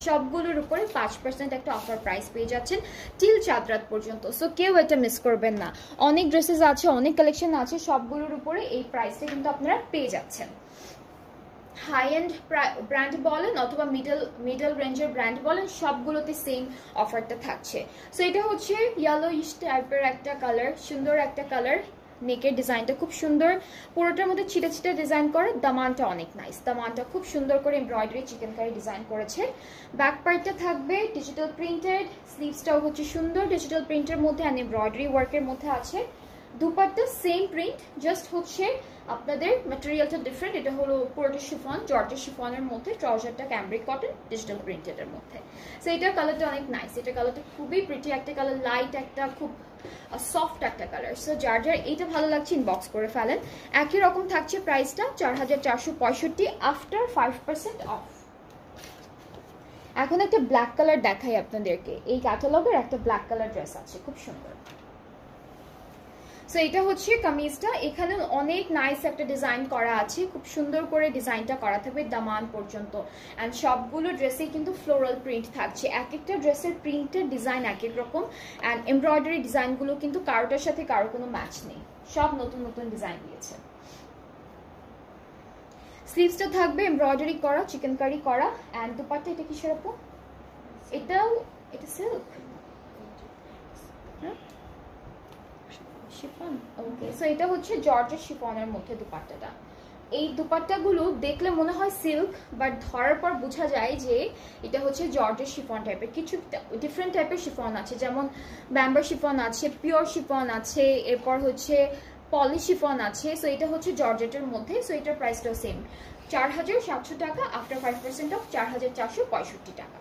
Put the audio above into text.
সবগুলোর উপরে 5% একটা অফার প্রাইস পেয়ে যাচ্ছেন টিল চাঁদ রাত পর্যন্ত। সো কেউ এটা মিস করবেন না, অনেক ড্রেসেস আছে, অনেক কালেকশন আছে, সবগুলোর উপরে এই প্রাইসটা কিন্তু আপনারা পেয়ে যাচ্ছেন। হাই এন্ড ব্র্যান্ড বলেন অথবা মিডল রেঞ্জের ব্র্যান্ড বলেন, সবগুলোতে সেম অফারটা থাকছে। সো এটা হচ্ছে ইয়েলোইশ টাইপের একটা কালার, সুন্দর একটা কালার। নেকের ডিজাইনটা খুব সুন্দর, পুরোটার মধ্যে ছিটা ছিটা ডিজাইন করে, দামানটা অনেক নাইস, দামানটা খুব সুন্দর করে এমব্রয়ডারি চিকেন কারি ডিজাইন করেছে। ব্যাক পার্টটা থাকবে ডিজিটাল প্রিন্টেড, স্লিভসটাও হচ্ছে সুন্দর ডিজিটাল প্রিন্টের মধ্যে অ্যান্ড এমব্রয়ডারি ওয়ার্কের মধ্যে আছে। দুপাট্টা সেম প্রিন্ট, জাস্ট হচ্ছে আপনাদের ম্যাটেরিয়ালটা ডিফারেন্ট। এটা হলো পুরোটা শিফন, জর্জের শিফনের মধ্যে, ট্রাউজারটা ক্যামব্রিক কটন ডিজিটাল প্রিন্টেডের মধ্যে। সো এটার কালারটা অনেক নাইস, এটা কালারটা খুবই প্রিটি একটা কালার, লাইট একটা খুব সফট একটা কালার। সো যার যার এইটা ভালো লাগছে ইনবক্স করে ফেলেন। একই রকম থাকছে প্রাইসটা 4465 আফটার 5% অফ। এখন একটা ব্ল্যাক কালার দেখাই আপনাদেরকে, এই ক্যাটালগের একটা ব্ল্যাক কালার ড্রেস আছে খুব সুন্দর। সো এটা হচ্ছে কামিজটা, এখানে অনেক নাইস একটা ডিজাইন করা আছে, খুব সুন্দর করে ডিজাইনটা করা থাকবে দামান পর্যন্ত। অ্যান্ড সবগুলো ড্রেসে কিন্তু ফ্লোরাল প্রিন্ট থাকছে, এক একটা ড্রেসের প্রিন্টের ডিজাইন এক এক রকম। অ্যান্ড এমব্রয়ডারি ডিজাইনগুলো কিন্তু কারোটার সাথে কারো কোনো ম্যাচ নেই, সব নতুন নতুন ডিজাইন দিয়েছে। স্লিভসটা থাকবে এমব্রয়ডারি করা, চিকেন কারি করা। অ্যান্ড দুপাট্টা এটা কিসের আপু? এটা সিল্ক, হ্যাঁ শিফন। ওকে, সো এটা হচ্ছে জর্জের শিফনের মধ্যে দুপাট্টাটা। এই দুপাট্টাগুলো দেখলে মনে হয় সিল্ক, বাট ধরার পর বোঝা যায় যে এটা হচ্ছে জর্জের শিফন টাইপের। কিছু ডিফারেন্ট টাইপের শিফন আছে, যেমন ব্যাম্বার শিফন আছে, পিওর শিফন আছে, এরপর হচ্ছে পলি শিফন আছে। সো এটা হচ্ছে জর্জেটের মধ্যে। সো এটার প্রাইসটাও সেম, 4700 টাকা, আফটার 5% অফ 4465 টাকা।